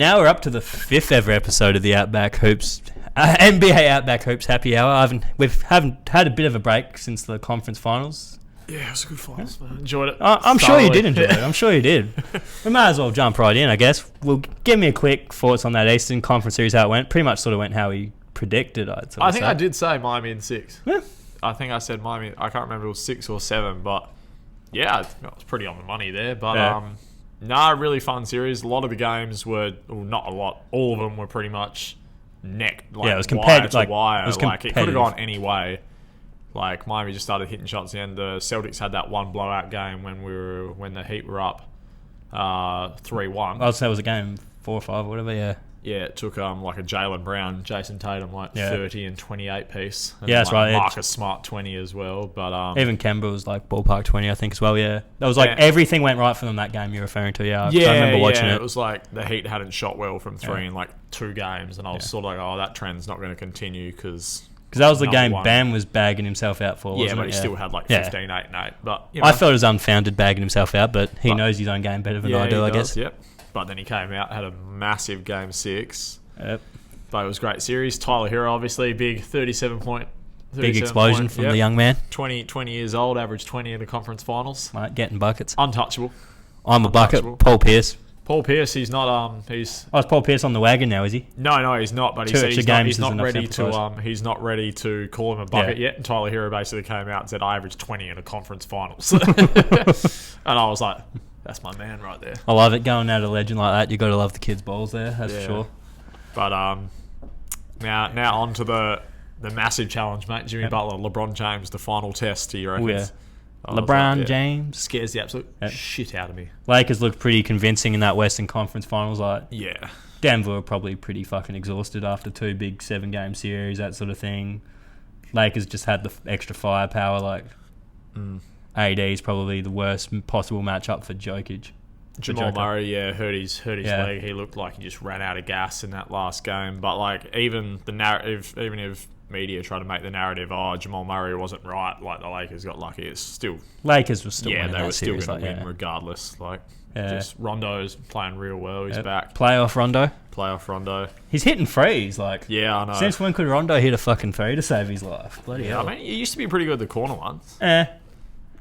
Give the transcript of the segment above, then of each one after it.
Now we're up to the 5th ever episode of the Outback Hoops, NBA Outback Hoops Happy Hour. We haven't had a bit of a break since the conference finals. Yeah, it was a good finals, man. Enjoyed it. I'm sure you did enjoy it. I'm sure you did. We might as well jump right in, I guess. Give me a quick thoughts on that Eastern Conference series, how it went. Pretty much sort of went how we predicted, I think I did say Miami in 6. Yeah. I think I said Miami. I can't remember if it was 6 or 7, but yeah, it was pretty on the money there. But really fun series. A lot of the games were, well, not a lot. All of them were pretty much neck. Like, yeah, it was competitive. Wire to wire. It could have gone any way. Like Miami just started hitting shots at the end. The Celtics had that one blowout game when the Heat were up 3-1. I'd say it was a game 4 or 5 or whatever. Yeah. Yeah, it took like a Jaylen Brown, Jason Tatum 30 and 28 piece. And that's right. Marcus Smart 20 as well. But even Kemba was like ballpark 20, I think, as well. Yeah, that was like everything went right for them that game you're referring to. Yeah, I remember watching it. It was like the Heat hadn't shot well from 3 in like 2 games, and I was sort of like, oh, that trend's not going to continue because that was the game Bam was bagging himself out for. Wasn't but he still had like 15, 8, and 8. But I felt it was unfounded bagging himself out, but he knows his own game better than I do, I guess. Yep. But then he came out, had a massive game 6. Yep. But it was a great series. Tyler Hero, obviously, big 37 point. Big explosion from the young man. 20 years old, averaged 20 in the conference finals. Right, getting buckets. Untouchable. I'm a bucket. Paul Pierce. Paul Pierce, he's not. He's. Oh, is Paul Pierce on the wagon now? Is he? No, he's not. But he said he's not ready to. He's not ready to call him a bucket yet. And Tyler Hero basically came out and said, "I averaged 20 in a conference finals," and I was like, "That's my man right there." I love it. Going out a legend like that, you got to love the kid's balls there. That's for sure. But now on to the massive challenge, mate. Jimmy Butler, LeBron James, the final test. Do you reckon? Yeah. LeBron James scares the absolute shit out of me. Lakers looked pretty convincing in that Western Conference Finals. Yeah. Denver were probably pretty fucking exhausted after 2 big 7-game series, that sort of thing. Lakers just had the extra firepower. AD's probably the worst possible matchup for Jokic. Jamal Murray, hurt his leg. He looked like he just ran out of gas in that last game. But even the narrative, even if media try to make the narrative, Jamal Murray wasn't right, like the Lakers got lucky, it's still Lakers were still they were still going to win regardless. Just Rondo's playing real well. He's back. Playoff Rondo. He's hitting threes. I know. Since when could Rondo hit a fucking three to save his life? Bloody hell. I mean, he used to be pretty good at the corner ones.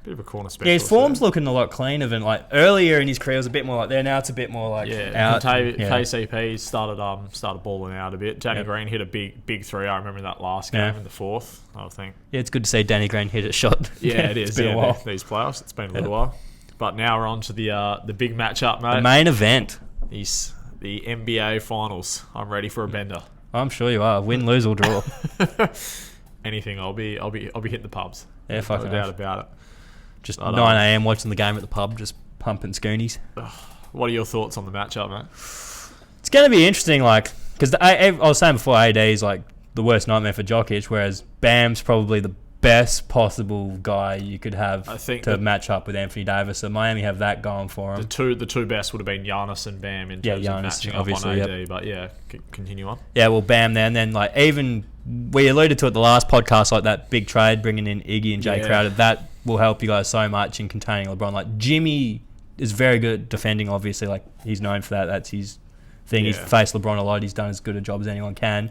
Bit of a corner specialist. Yeah, his form's looking a lot cleaner than earlier in his career. It was a bit more like there. Now it's a bit more out. KCP started balling out a bit. Danny Green hit a big 3. I remember that last game in the 4th. I think. Yeah, it's good to see Danny Green hit a shot. Yeah, it is. It's been a while. These playoffs, it's been a little while. But now we're on to the big matchup, mate. The main event. The NBA Finals. I'm ready for a bender. I'm sure you are. Win, lose or draw. Anything. I'll be hitting the pubs. Yeah, fucking no doubt about it. Just 9 a.m. watching the game at the pub, just pumping Scoonies. What are your thoughts on the matchup, mate? It's going to be interesting, because I was saying before, AD is the worst nightmare for Jokic, whereas Bam's probably the best possible guy you could have to match up with Anthony Davis. So Miami have that going for him. The two best would have been Giannis and Bam in terms of matching up on AD. But continue on. Yeah, well, Bam there, and then even we alluded to it the last podcast, that big trade bringing in Iggy and Jay Crowder, that will help you guys so much in containing LeBron. Jimmy is very good at defending, obviously. He's known for that. That's his thing. He's faced LeBron a lot. He's done as good a job as anyone can.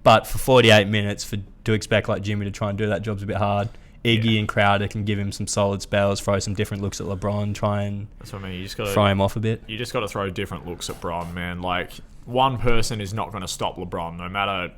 But for 48 minutes, to expect Jimmy to try and do that job's a bit hard. Iggy and Crowder can give him some solid spells, throw some different looks at LeBron, try and that's what I mean. You just gotta throw him off a bit. You just got to throw different looks at Bron, man. One person is not going to stop LeBron, no matter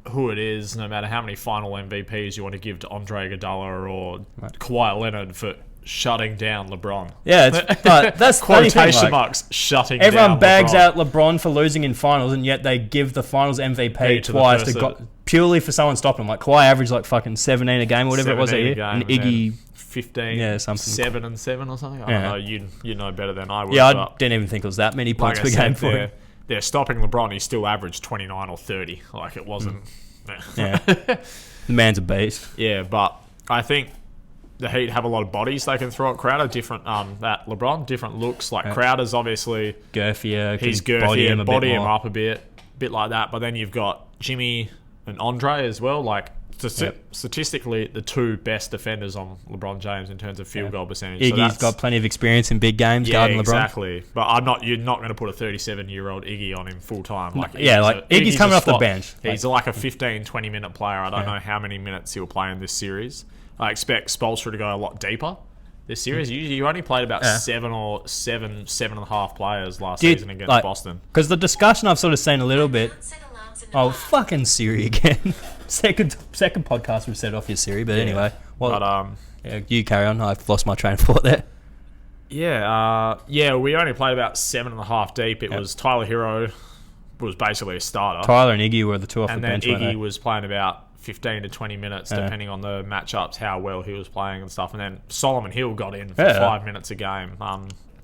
who it is, no matter how many final MVPs you want to give to Andre Iguodala or Kawhi Leonard for shutting down LeBron. Yeah, that's quotation marks, shutting down everyone bags out LeBron for losing in finals, and yet they give the finals MVP twice purely for someone stopping him. Kawhi averaged like 17 a game or whatever it was that year, and Iggy 15, something 7 and 7 or something. I don't know. You know better than I would. Yeah, I didn't even think it was that many points per game for him. They're stopping LeBron. He still averaged 29 or 30. Like, it wasn't. Yeah, the man's a beast. Yeah, but I think the Heat have a lot of bodies they can throw at Crowder. Different, that LeBron, different looks. Like, Crowder's obviously girthier. He's girthier, body him up a bit like that. But then you've got Jimmy and Andre as well. Like, statistically the two best defenders on LeBron James in terms of field goal percentage. Iggy's got plenty of experience in big games guarding LeBron. Exactly. But you're not going to put a 37-year-old Iggy on him full time. Iggy's coming off the bench. He's like a 15, 20-minute player. I don't know how many minutes he'll play in this series. I expect Spoelstra to go a lot deeper this series. You only played about seven and a half players last season against Boston. Because the discussion I've sort of seen a little bit. Oh, fucking Siri again. second podcast we've set off your Siri, but anyway. You carry on. I've lost my train of thought there. We only played about 7.5 deep. It was Tyler Hero was basically a starter. Tyler and Iggy were the two off the bench. And then Iggy was playing about 15 to 20 minutes, depending on the matchups, how well he was playing and stuff. And then Solomon Hill got in for 5 minutes a game.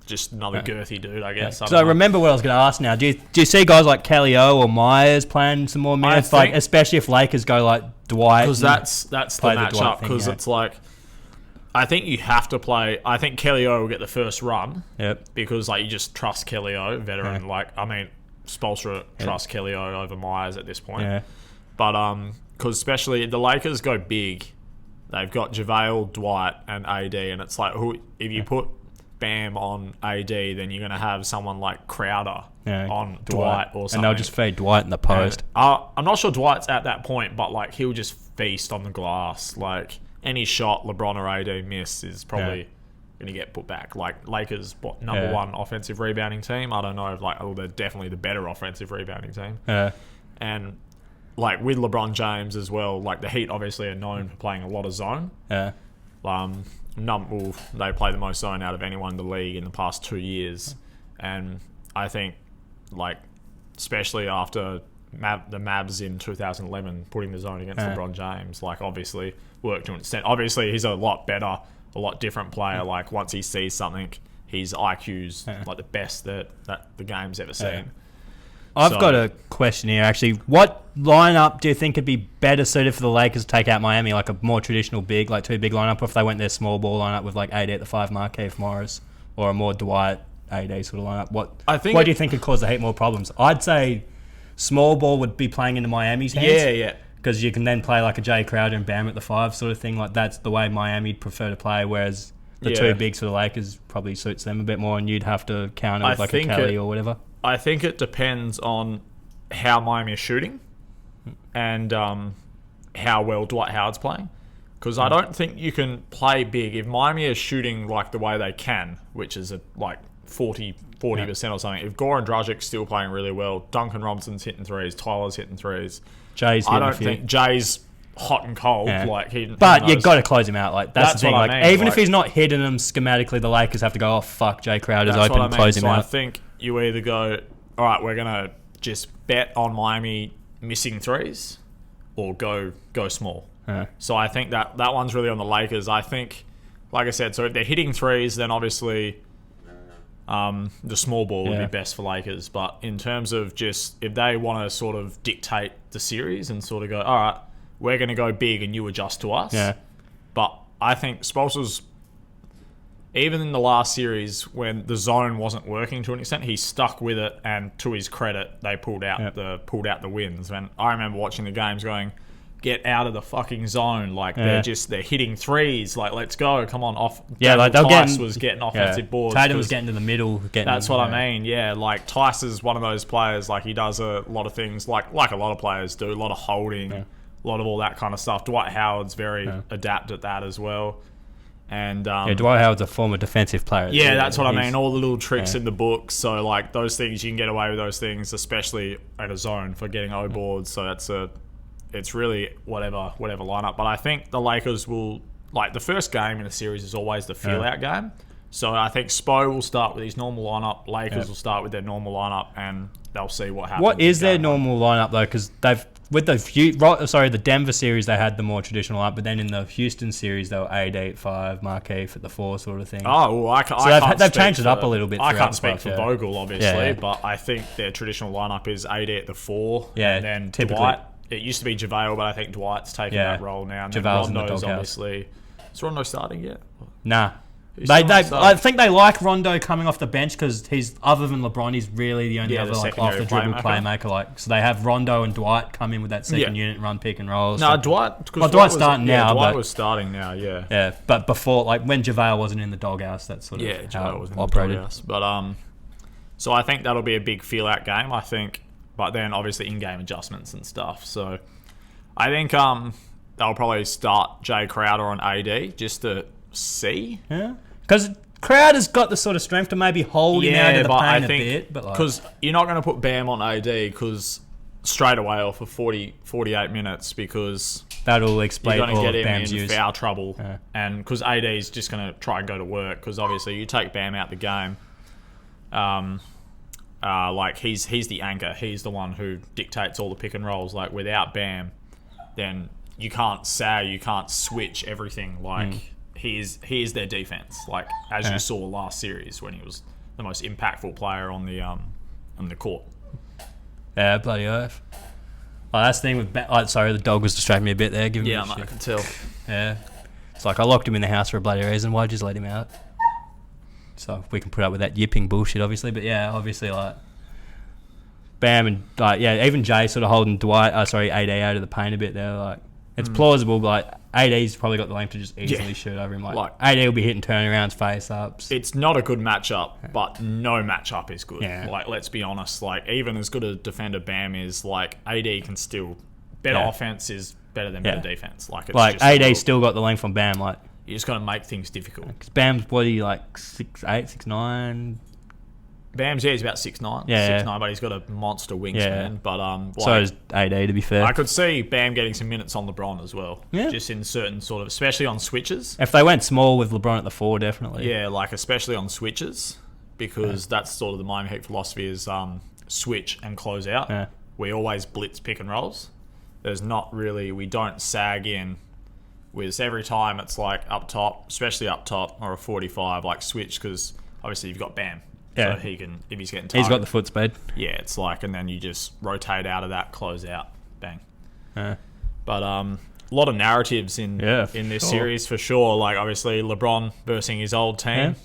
Just another girthy dude, I guess. So remember what I was going to ask now. Do you see guys like Kelly O or Myers playing some more minutes? Especially if Lakers go like Dwight. Because that's the matchup. Because it's like, I think you have to play. I think Kelly O will get the first run. Yep. Because you just trust Kelly O, veteran. Spoelstra trusts Kelly O over Myers at this point. Yeah. But because especially the Lakers go big, they've got JaVale, Dwight, and AD, and it's like if you put Bam on AD, then you're going to have someone like Crowder on Dwight or something. And they'll just feed Dwight in the post. I'm not sure Dwight's at that point, but he'll just feast on the glass. Any shot LeBron or AD miss is probably going to get put back. Lakers, number one offensive rebounding team. I don't know if they're definitely the better offensive rebounding team. Yeah. And with LeBron James as well, the Heat obviously are known for playing a lot of zone. Yeah. They play the most zone out of anyone in the league in the past 2 years, and I think especially after the Mavs in 2011 putting the zone against LeBron James, obviously worked to an extent. Obviously he's a lot better, a lot different player. Once he sees something, his IQ's the best that the game's ever seen. I've got a question here, actually. What lineup do you think would be better suited for the Lakers to take out Miami, a more traditional big, two big lineup, or if they went their small ball lineup with AD at the 5, Markieff Morris, or a more Dwight AD sort of lineup? What do you think could cause the Heat more problems? I'd say small ball would be playing into Miami's hands. Yeah. Because you can then play a Jay Crowder and Bam at the 5 sort of thing. That's the way Miami'd prefer to play, whereas the two bigs for the Lakers probably suits them a bit more, and you'd have to counter with a Kelly or whatever. I think it depends on how Miami is shooting and how well Dwight Howard's playing. Because I don't think you can play big. If Miami is shooting the way they can, which is at 40% or something. If Goran Dragic's still playing really well, Duncan Robinson's hitting threes, Tyler's hitting threes. Jay's hitting I don't think Jay's hot and cold. Yeah. But you've got to close him out. That's the thing. what I mean. Even if he's not hitting them schematically, the Lakers have to go, oh, fuck, Jay Crowder's open and close him out. I think you either go, all right, we're going to just bet on Miami missing threes, or go small. Yeah. So I think that one's really on the Lakers. I think, like I said, so if they're hitting threes, then obviously the small ball would be best for Lakers. But in terms of just if they want to sort of dictate the series and sort of go, all right, we're going to go big and you adjust to us. Yeah. But I think Spoelstra's, even in the last series when the zone wasn't working to an extent, he stuck with it, and to his credit, they pulled out the wins. And I remember watching the games going, get out of the fucking zone. They're hitting threes. Let's go. Come on, off. Tice was getting offensive boards. Tatum was getting to the middle. That's what I mean. Yeah, Tice is one of those players. He does a lot of things like a lot of players do. A lot of holding, a lot of all that kind of stuff. Dwight Howard's very adept at that as well. And Dwight Howard's a former defensive player. Yeah, that's what I mean. All the little tricks in the book. So those things, you can get away with those things, especially at a zone for getting O boards. So it's really whatever lineup. But I think the Lakers will, the first game in a series is always the feel-out game. So I think Spo will start with his normal lineup. Lakers will start with their normal lineup, and they'll see what happens. What is their normal lineup though? Because they've the Denver series they had the more traditional lineup, but then in the Houston series they were AD at 5, Markieff at the 4 sort of thing. Oh, well, they've changed it up a little bit. I can't speak for Vogel, obviously, but I think their traditional lineup is AD at the 4, and then typically Dwight. It used to be JaVale, but I think Dwight's taken that role now. And JaVale's then Rondo's in the obviously. Is Rondo starting yet? Nah. I think they like Rondo coming off the bench because he's, other than LeBron, he's really the only other like off the dribble playmaker. Like, so they have Rondo and Dwight come in with that second unit and run pick and rolls. No, Dwight's starting now. Dwight was starting now. Yeah. Yeah, but before, like when JaVale wasn't in the doghouse, that's sort of how it operated. In the doghouse. But so I think that'll be a big feel out game. I think, but then obviously in-game adjustments and stuff. So I think they'll probably start Jay Crowder on AD just to see. Yeah. Because Crowder's got the sort of strength to maybe hold him out of the paint a bit. Because you're not going to put Bam on AD because straight away off for 48 minutes because that'll explain you're going to get him Bam's in use. foul trouble. Yeah. And because AD is just going to try and go to work because obviously you take Bam out the game. Like he's the anchor. He's the one who dictates all the pick and rolls. Like without Bam, then you can't you can't switch everything. Like he is their defense. Like as you saw last series when he was the most impactful player on the court. Yeah, bloody oath. Oh, that's the thing with sorry, the dog was distracting me a bit there. Giving me I can tell. Yeah, it's like I locked him in the house for a bloody reason. Why'd you just let him out? So we can put up with that yipping bullshit, obviously. But yeah, obviously like Bam and even Jay sort of holding AD out of the paint a bit there. Like it's plausible, but like AD's probably got the length to just easily shoot over him. Like AD will be hitting turnarounds, face ups. It's not a good matchup, but no matchup is good. Yeah. Like let's be honest. Like even as good a defender Bam is, like AD can still better offense is better than better defense. Like it's like AD still got the length on Bam. Like you just got to make things difficult. Because Bam's body like 6'8", 6'9". Bam's he's about 6'9", 6'9", but he's got a monster wingspan. But so is AD, to be fair. I could see Bam getting some minutes on LeBron as well. Yeah. Just in certain sort of, especially on switches. If they went small with LeBron at the 4, definitely. Yeah, like especially on switches, because that's sort of the Miami Heat philosophy is switch and close out. Yeah. We always blitz pick and rolls. There's not really, we don't sag in. With every time it's like up top, especially up top or a 45, like switch because obviously you've got Bam. Yeah. So he can, if he's getting tired. He's got the foot speed. Yeah, it's like, and then you just rotate out of that, close out, bang. Yeah. But a lot of narratives in this series for sure. Like obviously LeBron versus his old team.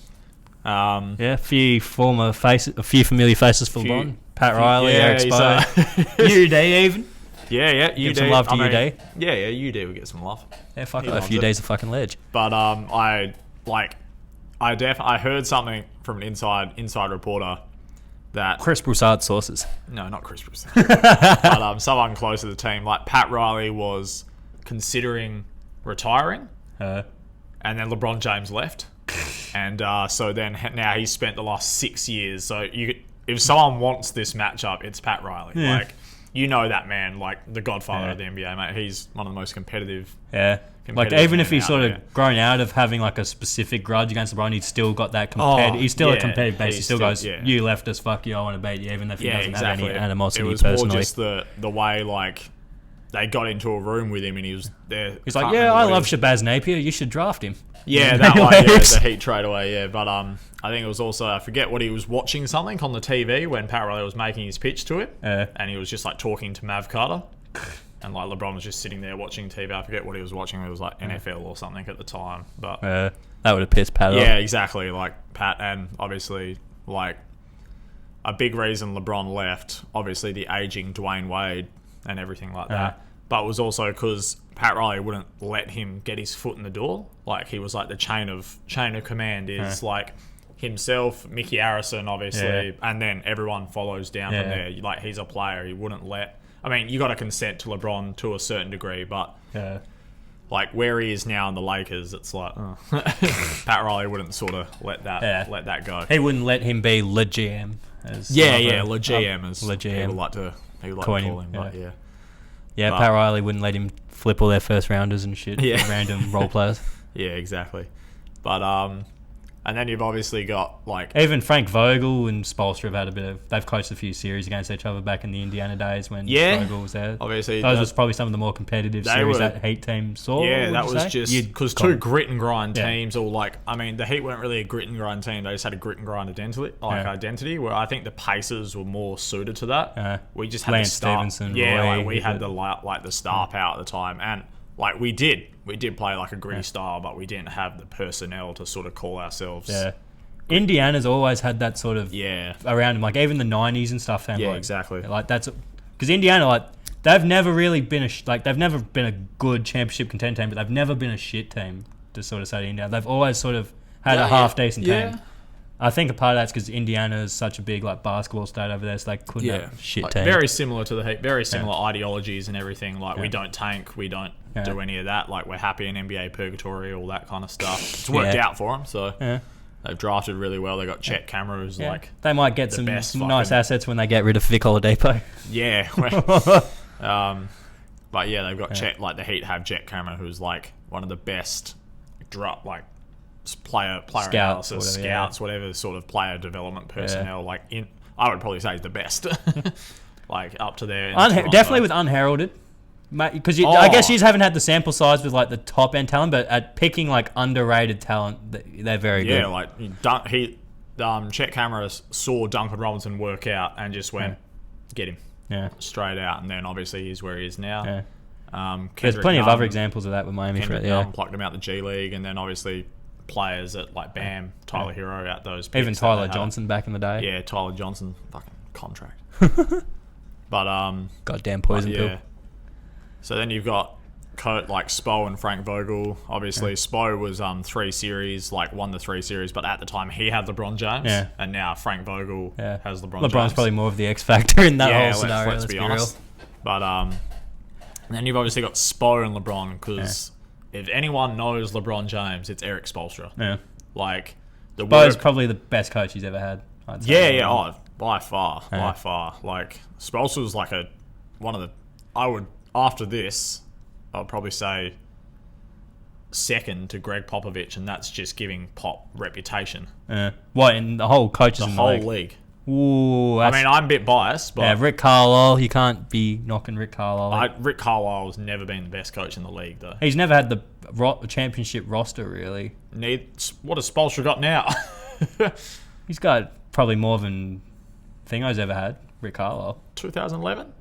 Yeah. A few familiar faces for LeBron. Pat Riley, Eric Spoelstra, UD even. Yeah, UD. Some love to UD. Yeah, UD will get some love. Yeah, fuck it. UD's a fucking ledge. But I heard something from an inside reporter that Chris Broussard sources. No, not Chris Broussard. But someone close to the team, like Pat Riley was considering retiring, and then LeBron James left, and so then now he's spent the last 6 years. So if someone wants this matchup, it's Pat Riley. Yeah. Like. You know that man, like the godfather of the NBA, mate. He's one of the most competitive. Yeah. Like even if he's sort of grown out of having like a specific grudge against LeBron, he's still got that competitive. He's still a competitive base. He still goes, "You left us, fuck you. I want to beat you," even if he doesn't have any animosity personally. It was more just the way like they got into a room with him and he was there. He's like, "Yeah, I love Shabazz Napier. You should draft him." Yeah, that way, the Heat trade away. Yeah, but I think it was also I forget what he was watching something on the TV when Pat Riley was making his pitch to it, and he was just like talking to Mav Carter, and like LeBron was just sitting there watching TV. I forget what he was watching. It was like NFL or something at the time, but that would have pissed Pat off. Yeah, exactly. Like Pat, and obviously like a big reason LeBron left. Obviously the aging Dwayne Wade and everything like that, but it was also because Pat Riley wouldn't let him get his foot in the door. Like he was like the chain of command is like himself, Mickey Harrison, obviously, and then everyone follows down from there. Like he's a player. He wouldn't let. I mean, you got to consent to LeBron to a certain degree, but like where he is now in the Lakers, it's like Pat Riley wouldn't sort of let that go. He wouldn't let him be le GM. Le GM as people like to call him. But yeah, Pat Riley wouldn't let him flip all their first rounders and shit. Yeah. Random role players. Yeah, exactly. But and then you've obviously got like even Frank Vogel and Spoelstra have had they've coached a few series against each other back in the Indiana days when Vogel was there. Obviously, those was probably some of the more competitive series that Heat team saw. Yeah, that was just because two grit and grind teams, or like I mean, the Heat weren't really a grit and grind team. They just had a grit and grind identity. Where I think the Pacers were more suited to that. We just had Lance the star. Stevenson. Yeah, we had the star power at the time, and like we did play like a gritty style, but we didn't have the personnel to sort of call ourselves. Yeah. Indiana's always had that sort of around them, like even the 90s and stuff. Yeah, like, exactly. Like that's because Indiana, like they've never really been they've never been a good championship contender team, but they've never been a shit team to sort of say to Indiana. They've always sort of had a half decent team. I think a part of that's because Indiana is such a big like basketball state over there, so they couldn't have a shit like, team. Very similar to the Heat, very similar ideologies and everything. Like we don't tank, we don't do any of that. Like we're happy in NBA purgatory, all that kind of stuff. It's worked out for them, so they've drafted really well. They got Chet Kamara, who's like they might get some nice assets when they get rid of Vic Oladipo. Yeah, but yeah, they've got Chet. Like the Heat have Chet Kamara, who's like one of the best player scouts, whatever sort of player development personnel. Like I would probably say he's the best. Like up to there. Definitely with unheralded. Because I guess you just haven't had the sample size with like the top end talent, but at picking like underrated talent, they're very good. Yeah, like Chet Kamara saw Duncan Robinson work out and just went, get him, straight out, and then obviously he's where he is now. There's plenty of other examples of that with Miami. Plucked him out the G League, and then obviously players at like Bam, Tyler Hero out those. Even Tyler Johnson back in the day. Yeah, Tyler Johnson, fucking contract. But goddamn poison pill. So then you've got like Spo and Frank Vogel. Obviously, Spo was 3 series, like won the 3 series, but at the time he had LeBron James, and now Frank Vogel has LeBron James. LeBron's probably more of the X factor in that whole scenario. Let's be honest. But then you've obviously got Spo and LeBron, because if anyone knows LeBron James, it's Eric Spoelstra. Yeah, like Spo's probably the best coach he's ever had. I'd say. By far. Like Spoelstra's like one of the. After this, I'll probably say second to Greg Popovich, and that's just giving Pop reputation. What, in the whole coaches in the whole league? Ooh, I mean, I'm a bit biased, but Rick Carlisle, you can't be knocking Rick Carlisle. Rick Carlisle's never been the best coach in the league, though. He's never had the championship roster, really. What has Spoelstra got now? He's got probably more than Thingo's ever had, Rick Carlisle. 2011?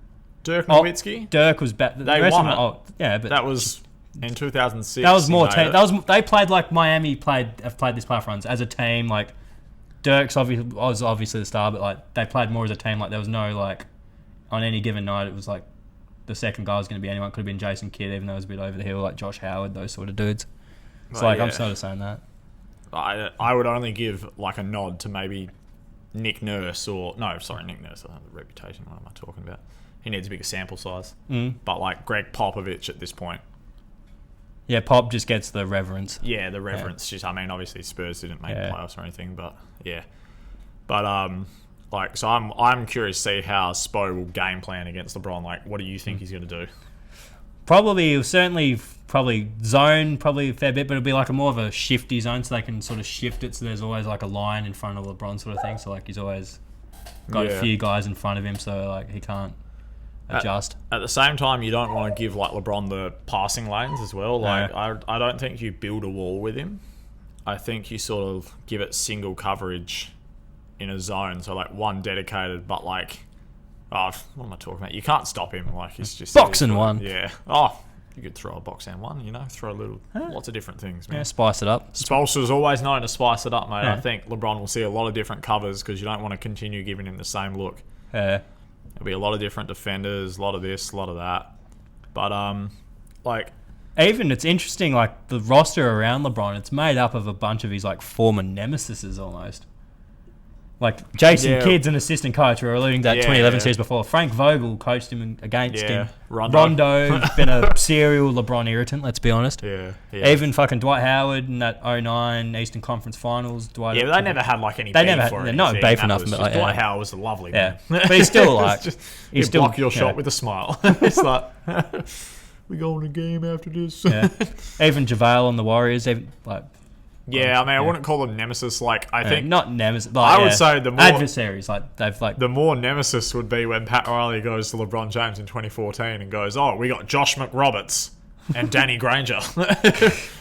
Dirk Nowitzki. Dirk was better. They won it. But that was in 2006. That was more team. They played like Miami have played this playoff runs as a team. Like Dirk's was obviously the star, but like they played more as a team. Like there was no like on any given night it was like the second guy was going to be anyone. Could have been Jason Kidd, even though it was a bit over the hill, like Josh Howard, those sort of dudes. So I'm sort of saying that. I would only give like a nod to maybe Nick Nurse Nick Nurse. I have a reputation. What am I talking about? He needs a bigger sample size. But like Greg Popovich at this point. Yeah, Pop just gets the reverence. Yeah, the reverence. Just, I mean, obviously Spurs didn't make playoffs or anything, but yeah. But like, so I'm curious to see how Spo will game plan against LeBron. Like, what do you think he's going to do? Probably zone, probably a fair bit, but it'll be like more of a shifty zone, so they can sort of shift it. So there's always like a line in front of LeBron, sort of thing. So like he's always got a few guys in front of him, so like he can't adjust. At the same time, you don't want to give like LeBron the passing lanes as well. Like I don't think you build a wall with him. I think you sort of give it single coverage in a zone, so like one dedicated, but like, what am I talking about? You can't stop him. Like he's just box and one. Yeah. You could throw a box and one. Throw lots of different things. Man. Yeah, spice it up. Spoelstra's always known to spice it up, mate. I think LeBron will see a lot of different covers because you don't want to continue giving him the same look. Yeah. There'll be a lot of different defenders, a lot of this, a lot of that. But like, even it's interesting. Like the roster around LeBron, it's made up of a bunch of his like former nemesises almost. Like Jason Kidd's an assistant coach. We're alluding to that 2011 series before. Frank Vogel coached him against him. Rondo's been a serial LeBron irritant. Let's be honest. Yeah. Even fucking Dwight Howard in that 2009 Eastern Conference Finals. But they never had like any. They never had no beef or nothing. But like, Dwight Howard was a lovely man. But he's still like he's still block your shot with a smile. It's like we go in a game after this. Even JaVale on the Warriors. Even like. Yeah, I mean, I wouldn't call them nemesis. Like, I think not nemesis. Like, I would say the more adversaries. Like they've like the more nemesis would be when Pat Riley goes to LeBron James in 2014 and goes, "Oh, we got Josh McRoberts and Danny Granger,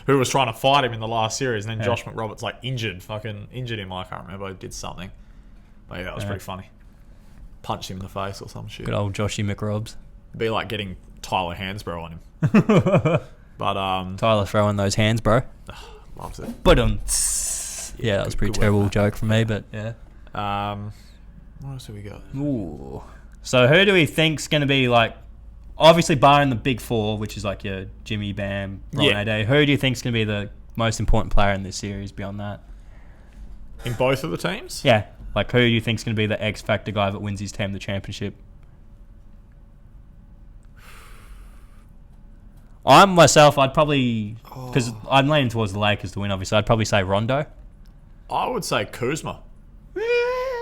who was trying to fight him in the last series, and then Josh McRoberts like injured him. I can't remember. He did something, but yeah, that was pretty funny. Punched him in the face or some shit. Good old Joshy McRobs. It'd be like getting Tyler Hansbrough on him. But Tyler throwing those hands, bro. loves it. But yeah, that was a pretty good terrible work, joke from me, but yeah. What else have we got? Ooh. So who do we think's going to be like, obviously barring the big four, which is like your Jimmy, Bam, Ron Ade, who do you think's going to be the most important player in this series beyond that? In both of the teams? Yeah. Like, who do you think's going to be the X factor guy that wins his team the championship? I'd probably, because I'm leaning towards the Lakers to win, obviously, I'd probably say Rondo. I would say Kuzma. Yeah,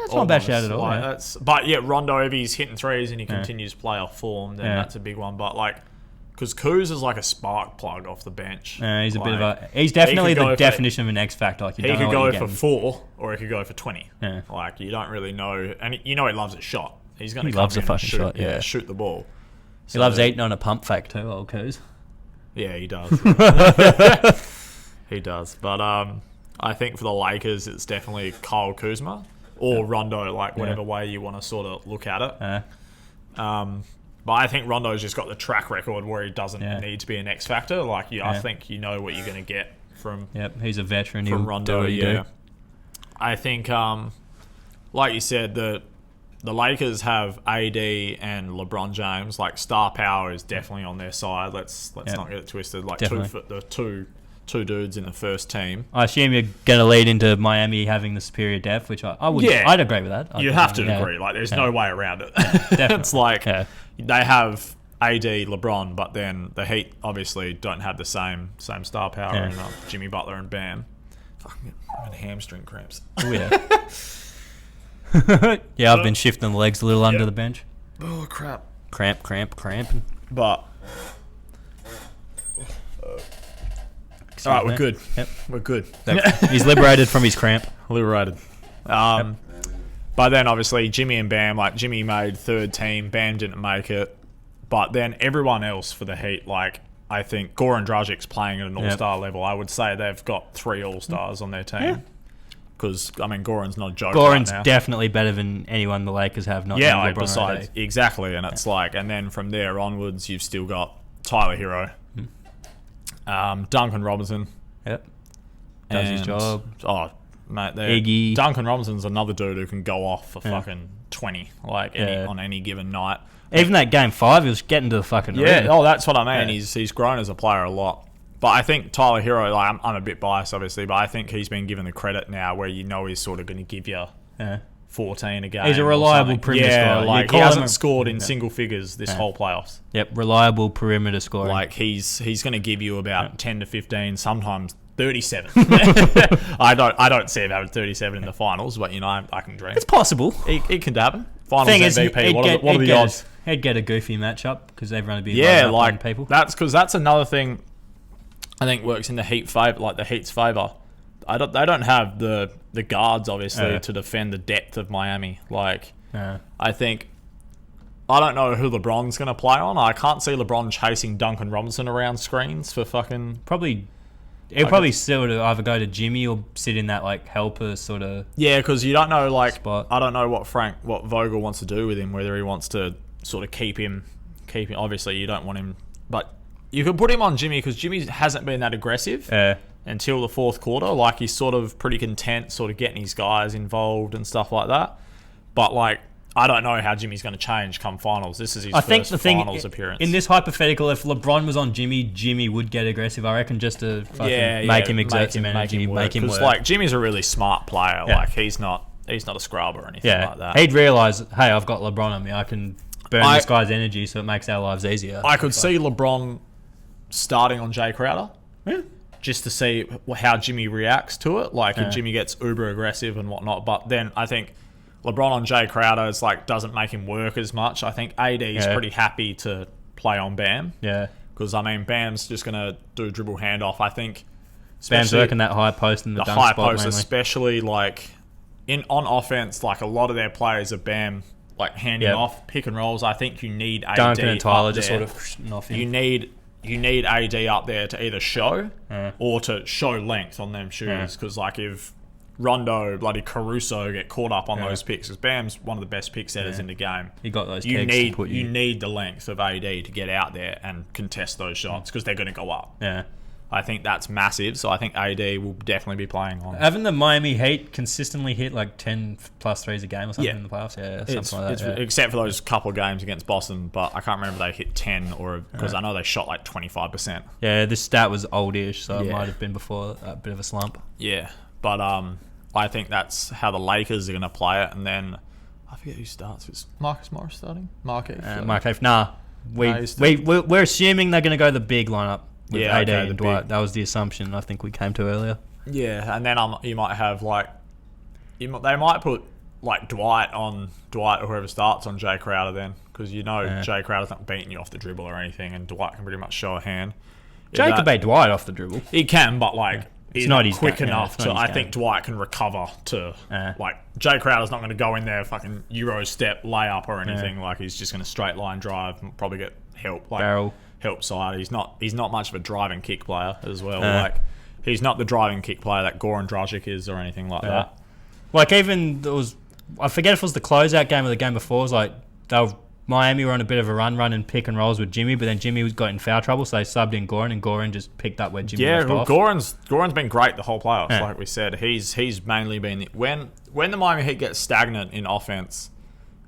that's not a bad shout at all. Like, but yeah, Rondo, if he's hitting threes and he continues playoff form, then that's a big one. But like, because Kuz is like a spark plug off the bench. He's a bit of a. He's definitely the definition of an X factor. Like, he could go for 4 or he could go for 20. Yeah. Like, you don't really know, and he loves a shot. He's going to loves a fucking shoot, shot. Yeah, shoot the ball. He loves eating on a pump fake too, old Kuz. Yeah, he does. He does. But I think for the Lakers, it's definitely Kyle Kuzma or Rondo, like whatever way you want to sort of look at it. But I think Rondo's just got the track record where he doesn't need to be an X factor. Like, I think you know what you're going to get from. Yep, he's a veteran. From Rondo, I think, like you said, the Lakers have AD and LeBron James. Like, star power is definitely on their side. Let's not get it twisted. Like, two dudes in the first team. I assume you're going to lead into Miami having the superior depth, which I would. Yeah, I'd agree with that. You have to agree. Like, there's no way around it. It's like they have AD, LeBron, but then the Heat obviously don't have the same star power. And Jimmy Butler and Bam. Fucking hamstring cramps. Oh yeah. Yeah, I've been shifting the legs a little under the bench. Oh crap! Cramp. But all right, we're good. Yep, we're good. He's liberated from his cramp. Liberated. But then obviously Jimmy and Bam, like Jimmy made third team, Bam didn't make it. But then everyone else for the Heat, like I think Goran Dragic's playing at an all-star level. I would say they've got 3 all-stars on their team. Because, I mean, Goran's not a joke Goran's right now. definitely better than anyone the Lakers have. Not LeBron besides, exactly. And it's like, and then from there onwards, you've still got Tyler Hero, Duncan Robinson. Yep. Does his job. Oh, mate. Iggy. Duncan Robinson's another dude who can go off for fucking 20, like on any given night. Even that game 5, he was getting to the fucking rim. That's what I mean. Yeah. He's grown as a player a lot. But I think Tyler Hero, like I'm a bit biased, obviously, but I think he's been given the credit now where you know he's sort of going to give you 14 a game. He's a reliable perimeter scorer. Like he hasn't scored in single figures this whole playoffs. Yep, reliable perimeter scorer. Like he's going to give you about 10 to 15, sometimes 37. I don't see him having 37 in the finals, but I can dream. It's possible. It can happen. Finals MVP. What are the odds? He'd get a goofy matchup because everyone would be like people. That's because that's another thing. I think works in the Heat favor, like the Heat's favor. They don't have the guards obviously to defend the depth of Miami. Like I think I don't know who LeBron's going to play on. I can't see LeBron chasing Duncan Robinson around screens for fucking He'll probably still either go to Jimmy or sit in that like helper sort of. Yeah, because you don't know spot. I don't know what Vogel wants to do with him. Whether he wants to sort of keep him. Obviously, you don't want him, but you could put him on Jimmy because Jimmy hasn't been that aggressive until the fourth quarter. Like he's sort of pretty content, sort of getting his guys involved and stuff like that. But like I don't know how Jimmy's going to change come finals. This is his first finals appearance. In this hypothetical, if LeBron was on Jimmy, Jimmy would get aggressive. I reckon just to fucking make him exert some energy, make him work. Because like Jimmy's a really smart player. Like he's not a scrub or anything like that. He'd realise, hey, I've got LeBron on me. I can burn this guy's energy, so it makes our lives easier. I could see LeBron starting on Jay Crowder. Yeah. Just to see how Jimmy reacts to it. Like if Jimmy gets uber aggressive and whatnot. But then I think LeBron on Jay Crowder is like doesn't make him work as much. I think AD is pretty happy to play on Bam. Yeah. Because I mean Bam's just gonna do dribble handoff. I think Bam's working that high post in the dunk high spot post, mainly. especially like on offense, like a lot of their players are Bam like handing off pick and rolls. I think you need AD Duncan and Tyler up just there. sort of off him. You need AD up there to either show or to show length on them shoes. Because like if Rondo, bloody Caruso get caught up on those picks. Because Bam's one of the best pick setters in the game. He got those you kegs need to put you need the length of AD to get out there and contest those shots because they're going to go up. Yeah. I think that's massive. So I think AD will definitely be playing on. Haven't the Miami Heat consistently hit like 10 plus threes a game or something in the playoffs? Yeah, something like that. Except for those couple of games against Boston, but I can't remember they hit 10 or because I know they shot like 25%. Yeah, this stat was oldish, so it might have been before a bit of a slump. Yeah, but I think that's how the Lakers are going to play it, and then I forget who starts. Is Marcus Morris starting? Markieff. Nah, we're assuming they're going to go the big lineup. With AD and Dwight. That was the assumption I think we came to earlier. Yeah, and then you might have like... they might put like Dwight or whoever starts on Jay Crowder then. Because Jay Crowder's not beating you off the dribble or anything, and Dwight can pretty much show a hand. Jay could beat Dwight off the dribble. He can, but like... It's not quick enough. So I think Dwight can recover to... Like, Jay Crowder's not going to go in there fucking Euro step layup or anything. Like, he's just going to straight line drive and probably get help. Like, barrel. Help side. He's not much of a driving kick player as well. Like he's not the driving kick player that Goran Dragic is or anything like that. Like even I forget if it was the closeout game or the game before. It was like Miami were on a bit of a running pick and rolls with Jimmy, but then Jimmy got in foul trouble, so they subbed in Goran, and Goran just picked up where Jimmy left off. Goran's been great the whole playoffs. Like we said, he's mainly been when the Miami Heat get stagnant in offense.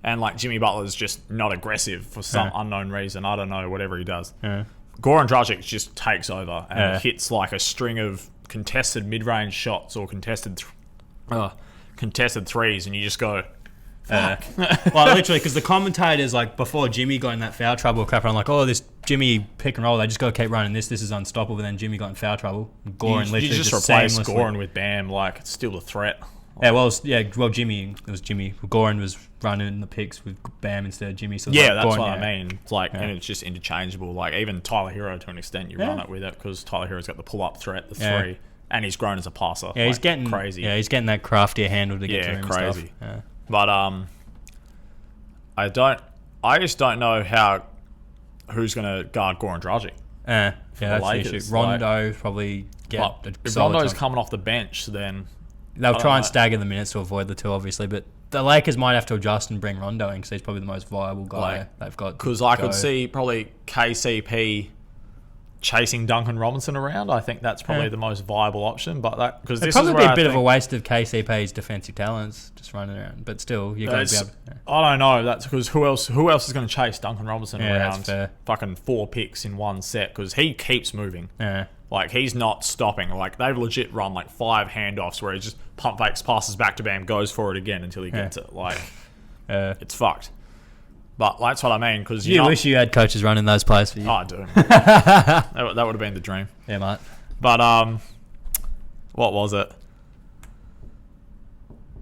And like Jimmy Butler's just not aggressive for some unknown reason. I don't know, whatever he does. Yeah. Goran Dragic just takes over and hits like a string of contested mid-range shots or contested threes, and you just go, fuck. Well, literally, because the commentators, like before Jimmy got in that foul trouble, crap, I'm like, oh, this Jimmy pick and roll, they just got to keep running this. This is unstoppable. But then Jimmy got in foul trouble. Goran literally just replaced Goran with Bam, like it's still a threat. Jimmy. It was Jimmy. Goran was running the picks with Bam instead of Jimmy. So that's what I mean. It's like, and it's just interchangeable. Like even Tyler Hero, to an extent, you run it with it because Tyler Hero's got the pull-up threat, the three, and he's grown as a passer. Yeah, he's getting crazy. Yeah, he's getting that craftier handle to get to him. Crazy. And stuff. Yeah. But I just don't know who's going to guard Goran Dragic. That's the issue. Rondo probably if Rondo's coming off the bench, then they'll try and stagger the minutes to avoid the two, obviously, but the Lakers might have to adjust and bring Rondo in because he's probably the most viable guy they've got. Because I could see probably KCP chasing Duncan Robinson around. I think that's probably the most viable option. But because this probably is be a bit of a waste of KCP's defensive talents just running around. But still, you're going to be able. I don't know. That's because who else is going to chase Duncan Robinson around? Fucking 4 picks in one set because he keeps moving. Yeah. Like, he's not stopping. Like, they've legit run, like, 5 handoffs where he just pump fakes, passes back to Bam, goes for it again until he gets it. Like, it's fucked. But that's what I mean, because you wish you had coaches running those plays for you. Oh, I do. That would have been the dream. Yeah, mate. But, what was it?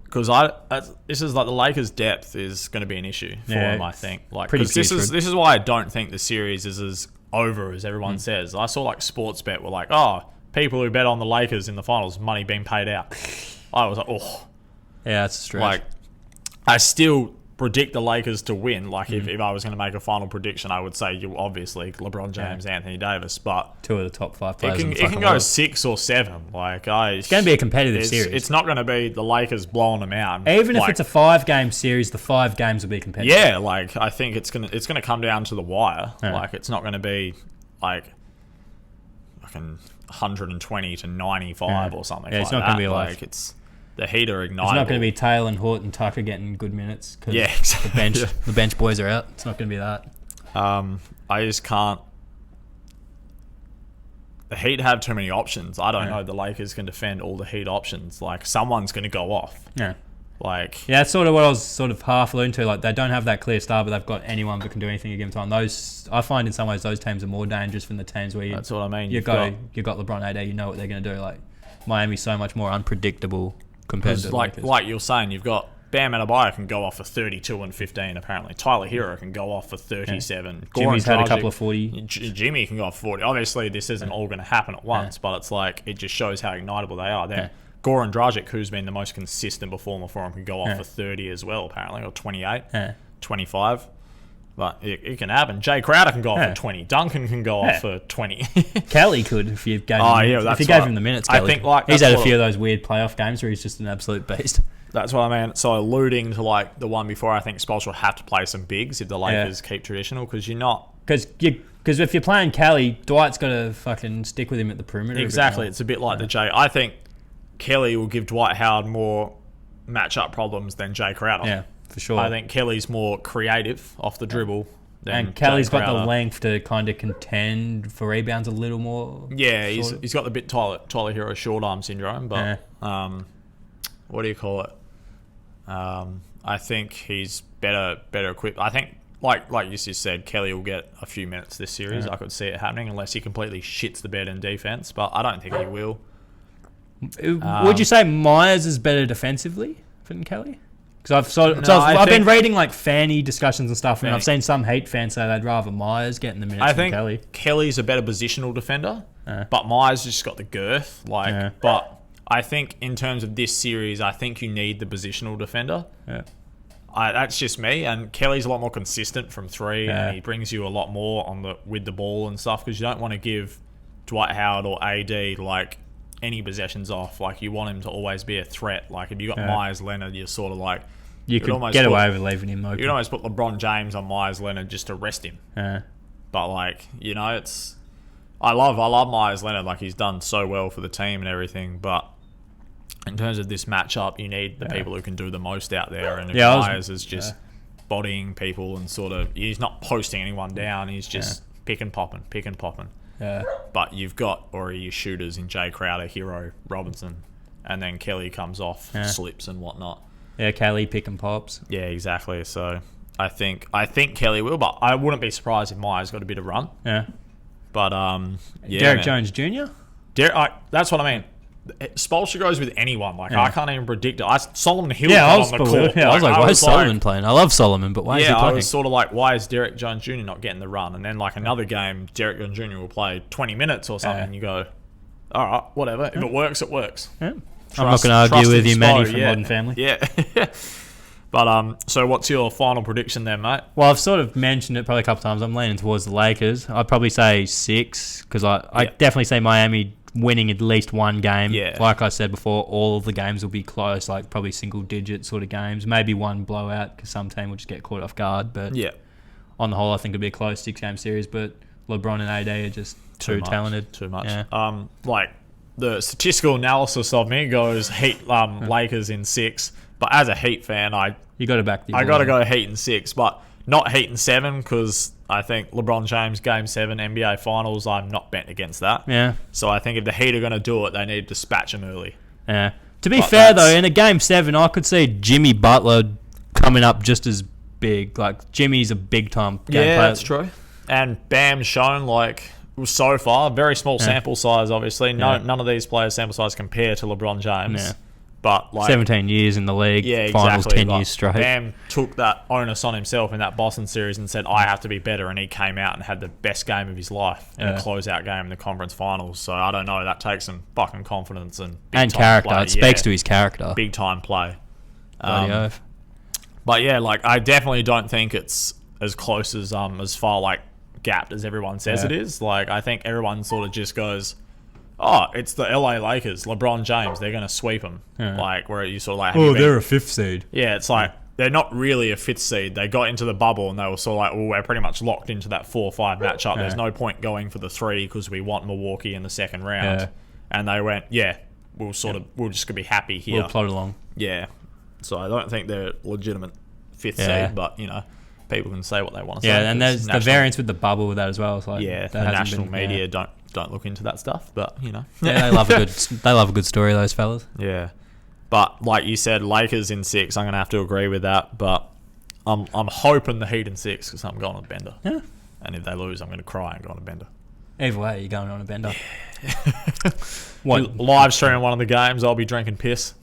Because this is like the Lakers' depth is going to be an issue for them, I think. Like, because this is why I don't think the series is as over as everyone says. I saw like Sportsbet were like, oh, people who bet on the Lakers in the finals, money being paid out. I was like, oh. Yeah, that's a stretch. Like, I still predict the Lakers to win. Like, if I was going to make a final prediction, I would say you obviously LeBron James, Anthony Davis, but 2 of the top 5 players. It can go 6 or 7. Like, it's going to be a competitive series. It's not going to be the Lakers blowing them out. Even if it's a 5-game series, the 5 games will be competitive. Yeah, like I think it's gonna come down to the wire. Yeah. Like, it's not going to be like fucking 120 to 95 or something. Yeah, it's not going to be like it's. The Heat are ignitable. It's not going to be Taylor and Hort and Tucker getting good minutes because exactly. the bench boys are out. It's not going to be that. I just can't. The Heat have too many options. I don't know. The Lakers can defend all the Heat options. Like, someone's going to go off. Yeah. Like, that's sort of what I was sort of half alluding to. Like, they don't have that clear star, but they've got anyone that can do anything at a given time. I find in some ways those teams are more dangerous than the teams where that's what I mean. You've got LeBron AD. You know what they're going to do. Like, Miami's so much more unpredictable. Compared to like you're saying, you've got Bam Adebayo can go off for 32 and 15 apparently. Tyler Hero can go off for 37. Yeah. Jimmy's had a couple of 40. Jimmy can go off 40. Obviously, this isn't all going to happen at once, but it's like it just shows how ignitable they are. Then Goran Dragic, who's been the most consistent performer for him, can go off for 30 as well apparently, or 28, 25. But it can happen. Jay Crowder can go off for 20. Duncan can go off for 20. Kelly could if you gave him if you gave him the minutes. Kelly, I think he's had a few of those weird playoff games where he's just an absolute beast. That's what I mean. So alluding to like the one before, I think Spoelstra will have to play some bigs if the Lakers keep traditional because you're not. Because if you're playing Kelly, Dwight's got to fucking stick with him at the perimeter. Exactly. It's a bit like the Jay. I think Kelly will give Dwight Howard more matchup problems than Jay Crowder. Yeah, for sure. I think Kelly's more creative off the dribble. And Kelly's got the length to kind of contend for rebounds a little more. Yeah, he's got the bit Tyler Hero short arm syndrome, but what do you call it? I think he's better equipped. I think, like you just said, Kelly will get a few minutes this series. I could see it happening unless he completely shits the bed in defense, but I don't think he will. Would you say Myers is better defensively than Kelly? Because I've been reading like fanny discussions and stuff, and I've seen some Heat fans say they'd rather Myers get in the minutes than Kelly. Kelly's a better positional defender, but Myers just got the girth. But I think in terms of this series, I think you need the positional defender. Yeah. That's just me, and Kelly's a lot more consistent from three, and he brings you a lot more with the ball and stuff because you don't want to give Dwight Howard or AD like any possessions off. Like you want him to always be a threat. Like if you got Myers Leonard, you're sort of like you could get away with leaving him open. You can almost put LeBron James on Myers Leonard just to rest him. But like it's I love Myers Leonard. Like he's done so well for the team and everything, but in terms of this matchup, you need the people who can do the most out there. And if Myers is just bodying people and sort of, he's not posting anyone down. He's just pick and popping. Yeah. But you've got already your shooters in Jay Crowder, Hero, Robinson, and then Kelly comes off, slips and whatnot. Yeah, Kelly pick and pops. Yeah, exactly. So I think Kelly will, but I wouldn't be surprised if Myers got a bit of run. Yeah. But Derek Jones Jr. That's what I mean. Spoelstra goes with anyone. I can't even predict it. Solomon Hill on the court. Yeah, I was like, why is Solomon playing? I love Solomon, but why is he playing? I was sort of like, why is Derek Jones Jr. not getting the run? And then another game, Derek Jones Jr. will play 20 minutes or something, and you go, all right, whatever. If it works, it works. Yeah. I'm not going to argue with you, Manny from Modern Family. Yeah. But so what's your final prediction then, mate? Well, I've sort of mentioned it probably a couple of times. I'm leaning towards the Lakers. I'd probably say 6 because I definitely see Miami winning at least one game. Yeah. Like I said before, all of the games will be close, like probably single-digit sort of games. Maybe one blowout because some team will just get caught off guard. But on the whole, I think it'll be a close 6-game series. But LeBron and AD are just too talented. Too much. Yeah. The statistical analysis of me goes Heat Lakers in 6. But as a Heat fan, you got to back the. I got to go Heat in 6, but not Heat in 7 because I think LeBron James Game 7 NBA Finals. I'm not bent against that. Yeah. So I think if the Heat are going to do it, they need to dispatch him early. Yeah. To be fair though, in a Game 7, I could see Jimmy Butler coming up just as big. Like Jimmy's a big time game player. That's true. And Bam's shown so far very small sample size. Obviously, none of these players' sample size compare to LeBron James. Yeah. But 17 years in the league, finals exactly. 10 years straight. Bam took that onus on himself in that Boston series and said, I have to be better, and he came out and had the best game of his life in a closeout game in the conference finals. So I don't know, that takes some fucking confidence and character. Play. It speaks to his character. Big time play. But I definitely don't think it's as close as far gapped as everyone says it is. I think everyone sort of just goes, oh, it's the LA Lakers, LeBron James, they're going to sweep them. Where you sort of they're a 5th seed. Yeah, it's they're not really a 5th seed. They got into the bubble and they were sort of we're pretty much locked into that 4-5 matchup. There's no point going for the 3 because we want Milwaukee in the second round. And they went, we're just going to be happy here. We'll plod along. Yeah. So I don't think they're legitimate 5th seed, but, people can say what they want to say. Yeah, and there's the variance with the bubble with that as well. It's the national media don't look into that stuff, but Yeah, they love a good story, those fellas. Yeah. But like you said, Lakers in 6, I'm gonna have to agree with that. But I'm hoping the Heat in 6 because I'm going on a bender. Yeah. And if they lose, I'm gonna cry and go on a bender. Either way, you're going on a bender. What live streaming one of the games? I'll be drinking piss.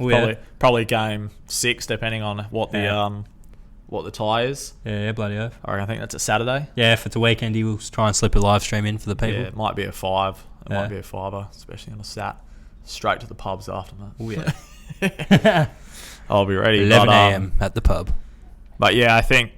Probably game 6, depending on what the tie is. Yeah, bloody oath. I think that's a Saturday. Yeah, if it's a weekend, he will try and slip a live stream in for the people. Yeah, it might be a 5. It might be a 5er, especially on a Sat. Straight to the pubs after that. Oh, yeah. I'll be ready. 11 a.m. at the pub. But yeah, I think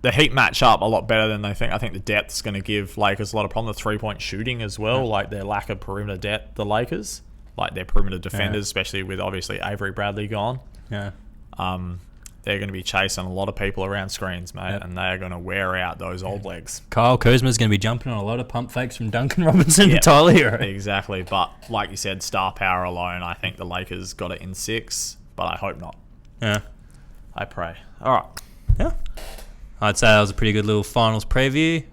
the Heat match up a lot better than they think. I think the depth's going to give Lakers a lot of problem. The 3-point shooting as well, like their lack of perimeter depth, the Lakers, like their perimeter defenders, especially with obviously Avery Bradley gone. Yeah. They're going to be chasing a lot of people around screens, mate, and they're going to wear out those old legs. Kyle Kuzma's going to be jumping on a lot of pump fakes from Duncan Robinson and Tyler Hero. Exactly, but like you said, star power alone, I think the Lakers got it in 6, but I hope not. Yeah. I pray. All right. Yeah. I'd say that was a pretty good little finals preview.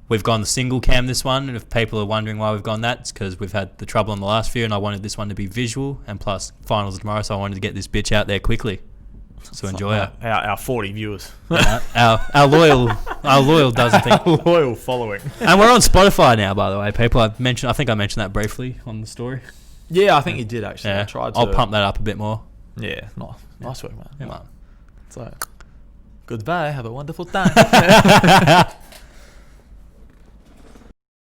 We've gone the single cam this one, and if people are wondering why we've gone that, it's because we've had the trouble in the last few, and I wanted this one to be visual, and plus finals are tomorrow, so I wanted to get this bitch out there quickly. So enjoy it. Our 40 viewers. Our loyal dozen thing. Loyal following. And we're on Spotify now, by the way, people. I think I mentioned that briefly on the story. Yeah, I think you did actually. Yeah. I'll pump that up a bit more. Yeah, nice work, man. Yeah, man. So, goodbye. Have a wonderful time.